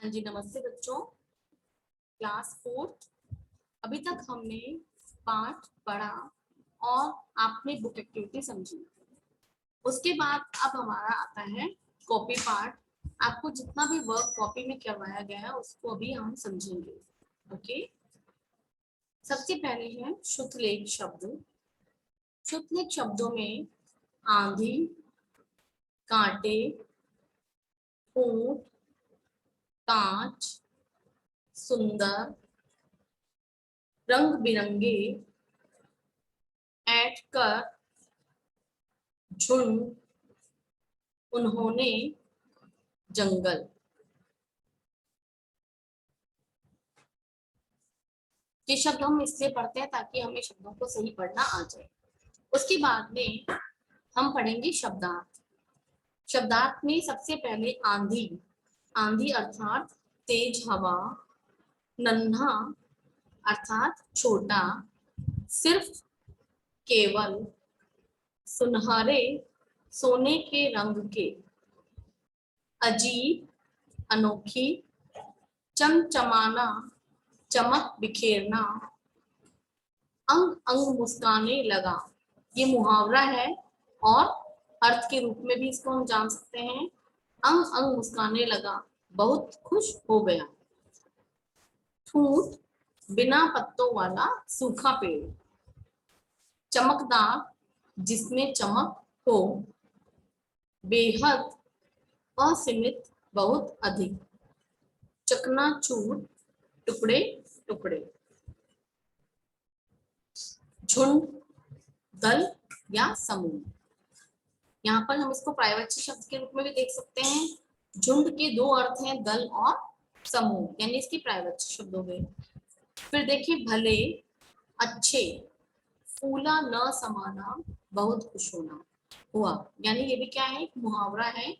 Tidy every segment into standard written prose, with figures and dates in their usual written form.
हाँ जी, नमस्ते बच्चों। क्लास 4 अभी तक हमने पाठ पढ़ा और आपने बुक एक्टिविटी समझी। उसके बाद अब हमारा आता है कॉपी पार्ट। आपको जितना भी वर्क कॉपी में करवाया गया है उसको अभी हम समझेंगे। ओके, सबसे पहले है शुद्धलेख शब्द। शुद्धलेख शब्दों में आंधी, कांटे, ऊंट, कांच, सुंदर, रंग बिरंगे, ऐंठ कर, झुंड, उन्होंने, जंगल, ये शब्द हम इसलिए पढ़ते हैं ताकि हमें शब्दों को सही पढ़ना आ जाए। उसके बाद में हम पढ़ेंगे शब्दार्थ। शब्दार्थ में सबसे पहले आंधी। आंधी अर्थात तेज हवा, नन्हा अर्थात छोटा, सिर्फ, केवल, सुनहरे सोने के रंग के, अजीब, अनोखी, चमचमाना चमक बिखेरना, अंग अंग मुस्काने लगा। ये मुहावरा है और अर्थ के रूप में भी इसको हम जान सकते हैं। अंग अंग मुस्काने लगा, बहुत खुश हो गया। ठूठ, बिना पत्तों वाला सूखा पेड़। चमकदार, जिसमें चमक हो। बेहद, असीमित, बहुत अधिक। चकनाचूर, टुकड़े टुकड़े। झुंड, दल या समूह। यहाँ पर हम इसको पर्यायवाची शब्द के रूप में भी देख सकते हैं। झुंड के दो अर्थ हैं, दल और समूह, यानी इसकी पर्यायवाची शब्द हो गए। फिर देखिए भले, अच्छे, फूला न समाना, बहुत खुश होना हुआ, यानी ये भी क्या है, एक मुहावरा है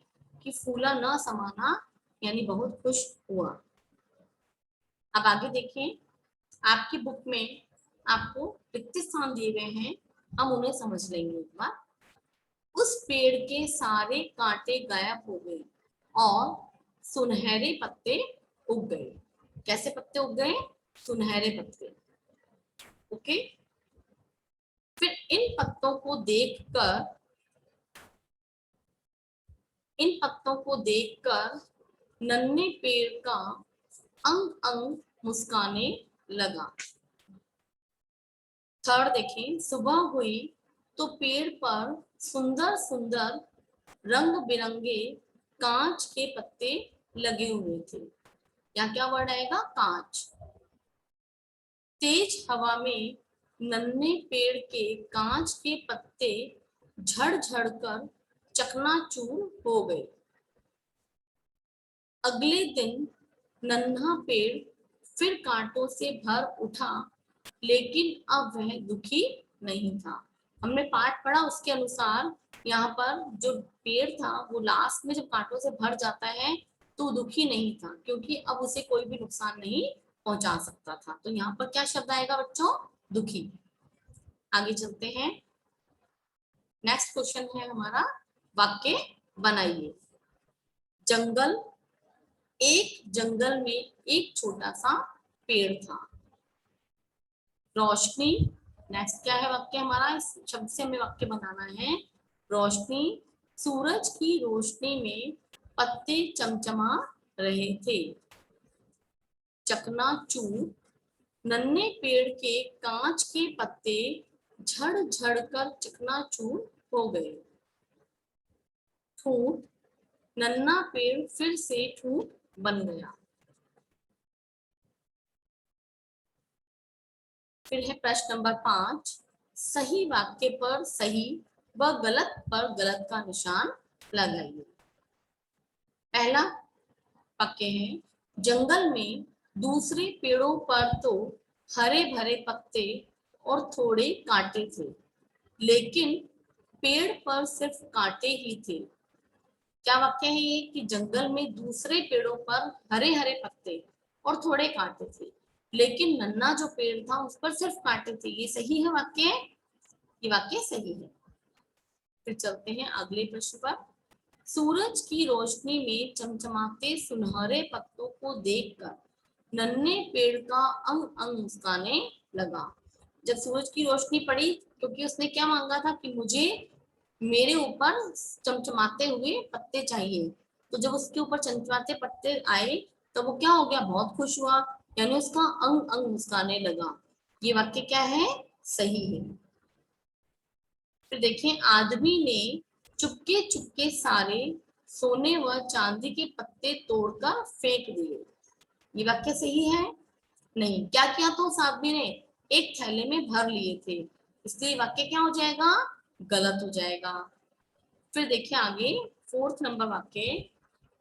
कि फूला न समाना यानी बहुत खुश हुआ। अब आगे देखिए, आपकी बुक में आपको रिक्त स्थान दिए गए हैं, हम उन्हें समझ लेंगे एक बार। उस पेड़ के सारे कांटे गायब हो गए और सुनहरे पत्ते उग गए। कैसे पत्ते उग गए? सुनहरे पत्ते। ओके, फिर इन पत्तों को देखकर नन्हे पेड़ का अंग अंग मुस्काने लगा। थर्ड देखें, सुबह हुई तो पेड़ पर सुंदर सुंदर रंग बिरंगे कांच के पत्ते लगे हुए थे। यहाँ क्या वर्ड आएगा? कांच। तेज हवा में नन्हे पेड़ के कांच के पत्ते झड़ झड़ कर चकनाचूर हो गए। अगले दिन नन्हा पेड़ फिर कांटों से भर उठा, लेकिन अब वह दुखी नहीं था। हमने पाठ पढ़ा उसके अनुसार यहाँ पर जो पेड़ था वो लास्ट में जब कांटों से भर जाता है तो दुखी नहीं था, क्योंकि अब उसे कोई भी नुकसान नहीं पहुंचा सकता था। तो यहाँ पर क्या शब्द आएगा बच्चों? दुखी। आगे चलते हैं। नेक्स्ट क्वेश्चन है हमारा, वाक्य बनाइए। जंगल। एक जंगल में एक छोटा सा पेड़ था। रोशनी। नेक्स्ट क्या है वाक्य हमारा? इस शब्द से हमें वाक्य बनाना है। रोशनी, सूरज की रोशनी में पत्ते चमचमा रहे थे। चकनाचूर, नन्हे पेड़ के कांच के पत्ते झड़ झड़ कर चकनाचूर हो गए। ठूठ, नन्हा पेड़ फिर से ठूठ बन गया। फिर है प्रश्न नंबर 5, सही वाक्य पर सही व गलत पर गलत का निशान लगाइए। पहला वाक्य है, जंगल में दूसरे पेड़ों पर तो हरे भरे पत्ते और थोड़े कांटे थे, लेकिन पेड़ पर सिर्फ कांटे ही थे। क्या वाक्य है ये कि जंगल में दूसरे पेड़ों पर हरे हरे पत्ते और थोड़े कांटे थे, लेकिन नन्हा जो पेड़ था उस पर सिर्फ कांटे थे। ये सही है वाक्य? ये वाक्य सही है। फिर चलते हैं अगले प्रश्न पर। सूरज की रोशनी में चमचमाते सुनहरे पत्तों को देखकर नन्हे पेड़ का अंग अंग मुस्काने लगा। जब सूरज की रोशनी पड़ी, क्योंकि उसने क्या मांगा था कि मुझे मेरे ऊपर चमचमाते हुए पत्ते चाहिए, तो जब उसके ऊपर चमचमाते पत्ते आए तो वो क्या हो गया, बहुत खुश हुआ, यानी उसका अंग अंग मुस्काने लगा। ये वाक्य क्या है, सही है। फिर देखिए, आदमी ने चुपके चुपके सारे सोने व चांदी के पत्ते तोड़कर फेंक दिए। ये वाक्य सही है? नहीं। क्या किया तो उस आदमी ने, एक थैले में भर लिए थे, इसलिए वाक्य क्या हो जाएगा, गलत हो जाएगा। फिर देखिए आगे, फोर्थ नंबर वाक्य,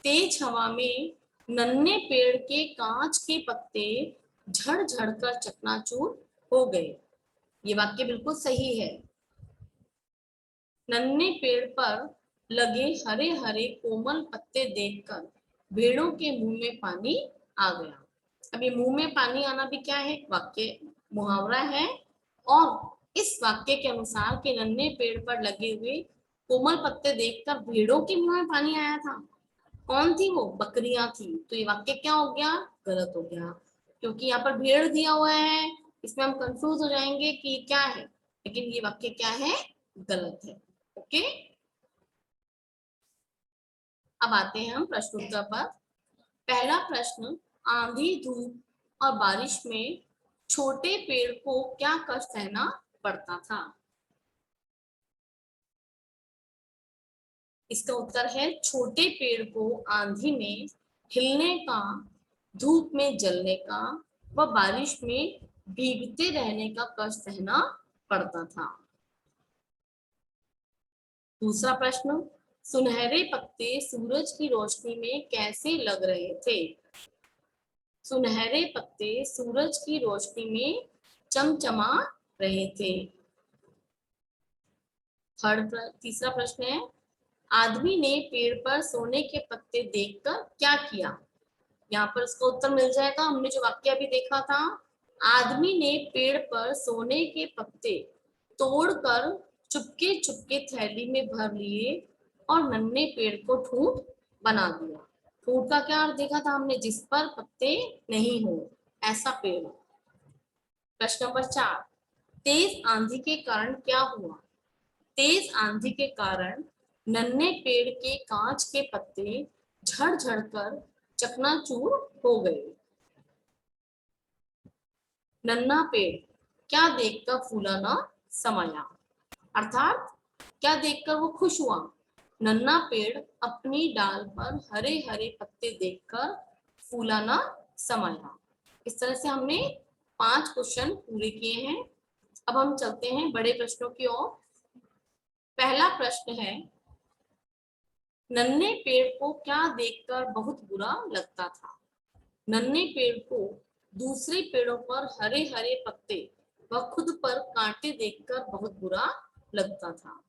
तेज हवा में नन्हे पेड़ के कांच के पत्ते झड़ झड़ कर चकनाचूर हो गए। ये वाक्य बिल्कुल सही है। नन्हे पेड़ पर लगे हरे हरे कोमल पत्ते देखकर भेड़ों के मुंह में पानी आ गया। अभी मुंह में पानी आना भी क्या है, वाक्य मुहावरा है। और इस वाक्य के अनुसार के नन्हे पेड़ पर लगे हुए कोमल पत्ते देखकर भेड़ों के मुंह में पानी आया था। कौन थी वो, बकरियां थी। तो ये वाक्य क्या हो गया, गलत हो गया, क्योंकि यहाँ पर भेड़ दिया हुआ है, इसमें हम कंफ्यूज हो जाएंगे कि ये क्या है, लेकिन ये वाक्य क्या है, गलत है। ओके, अब आते हैं हम प्रश्नोत्तर पर। पहला प्रश्न, आंधी धूप और बारिश में छोटे पेड़ को क्या कष्ट सहना पड़ता था? इसका उत्तर है, छोटे पेड़ को आंधी में हिलने का, धूप में जलने का व बारिश में भीगते रहने का कष्ट सहना पड़ता था। दूसरा प्रश्न, सुनहरे पत्ते सूरज की रोशनी में कैसे लग रहे थे? सुनहरे पत्ते सूरज की रोशनी में चमचमा रहे थे। तीसरा प्रश्न है, आदमी ने पेड़ पर सोने के पत्ते देखकर क्या किया? यहाँ पर इसका उत्तर मिल जाएगा, हमने जो वाक्य अभी देखा था, आदमी ने पेड़ पर सोने के पत्ते तोड़कर चुपके चुपके थैली में भर लिए और नन्हे पेड़ को ठूंठ बना दिया। ठूंठ का क्या अर्थ देखा था हमने, जिस पर पत्ते नहीं हो, ऐसा पेड़। प्रश्न नंबर 4, तेज आंधी के कारण क्या हुआ? तेज आंधी के कारण नन्हे पेड़ के कांच के पत्ते झड़ झड़ कर चकनाचूर हो गए। नन्हा पेड़ क्या देखकर फूला न समाया, अर्थात क्या देखकर वो खुश हुआ? नन्हा पेड़ अपनी डाल पर हरे हरे पत्ते देखकर फूला न समाया। इस तरह से हमने 5 क्वेश्चन पूरे किए हैं। अब हम चलते हैं बड़े प्रश्नों की ओर। पहला प्रश्न है, नन्हे पेड़ को क्या देखकर बहुत बुरा लगता था? नन्हे पेड़ को दूसरे पेड़ों पर हरे हरे पत्ते व खुद पर कांटे देखकर बहुत बुरा लगता था।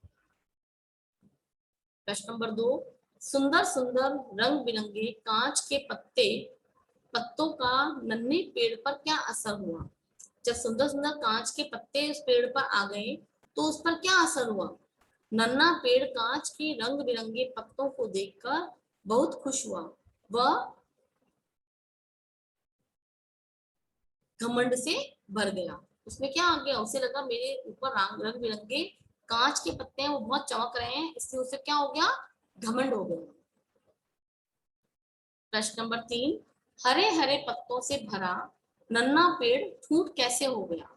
प्रश्न नंबर 2, सुंदर सुंदर रंग बिरंगे कांच के पत्तों का नन्हे पेड़ पर क्या असर हुआ? जब सुंदर सुंदर कांच के पत्ते उस पेड़ पर आ गए तो उस पर क्या असर हुआ? नन्हा पेड़ कांच के रंग बिरंगे पत्तों को देखकर बहुत खुश हुआ, वह घमंड से भर गया। उसमें क्या आ गया, उसे लगा मेरे ऊपर रंग बिरंगे कांच के पत्ते हैं, वो बहुत चमक रहे हैं, इससे उसे क्या हो गया, घमंड हो गया। प्रश्न नंबर 3, हरे हरे पत्तों से भरा नन्हा पेड़ ठूंठ कैसे हो गया?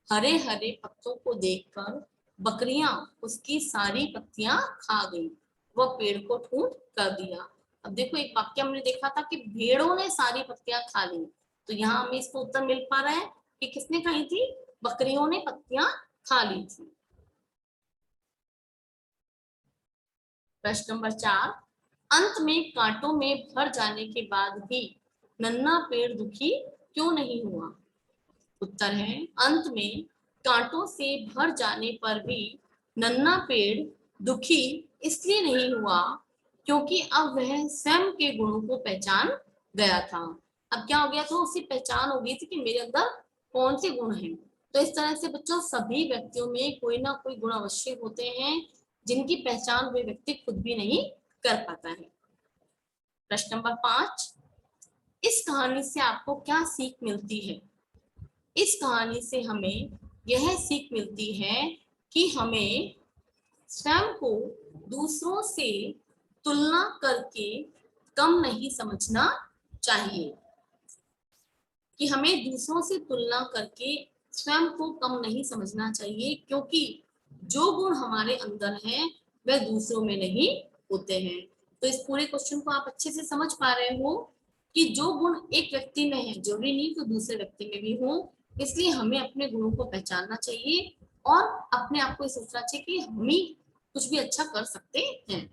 हरे हरे पत्तों को देखकर बकरियां उसकी सारी पत्तियां खा गई, वह पेड़ को ठूंठ कर दिया। अब देखो, एक वाक्य हमने देखा था कि भेड़ों ने सारी पत्तियां खा ली, तो यहाँ हमें इसको उत्तर मिल पा रहा है कि किसने खाई थी, बकरियों ने पत्तियां खा ली थी। प्रश्न नंबर 4, अंत में कांटों में भर जाने के बाद भी नन्हा पेड़ दुखी क्यों नहीं हुआ? उत्तर है, अंत में कांटों से भर जाने पर भी नन्हा पेड़ दुखी इसलिए नहीं हुआ क्योंकि अब वह स्वयं के गुणों को पहचान गया था। अब क्या हो गया था, उसे पहचान हो गई थी कि मेरे अंदर कौन से गुण हैं। तो इस तरह से बच्चों, सभी व्यक्तियों में कोई ना कोई गुण अवश्य होते हैं जिनकी पहचान वे व्यक्ति खुद भी नहीं कर पाता है। प्रश्न नंबर 5, इस कहानी से आपको क्या सीख मिलती है? इस कहानी से हमें यह सीख मिलती है कि हमें स्वयं को दूसरों से तुलना करके कम नहीं समझना चाहिए, कि हमें दूसरों से तुलना करके स्वयं को कम नहीं समझना चाहिए, क्योंकि जो गुण हमारे अंदर हैं वह दूसरों में नहीं होते हैं। तो इस पूरे क्वेश्चन को आप अच्छे से समझ पा रहे हो कि जो गुण एक व्यक्ति में है जरूरी नहीं कि दूसरे व्यक्ति में भी हो, इसलिए हमें अपने गुणों को पहचानना चाहिए और अपने आप को सोचना चाहिए कि हम ही कुछ भी अच्छा कर सकते हैं।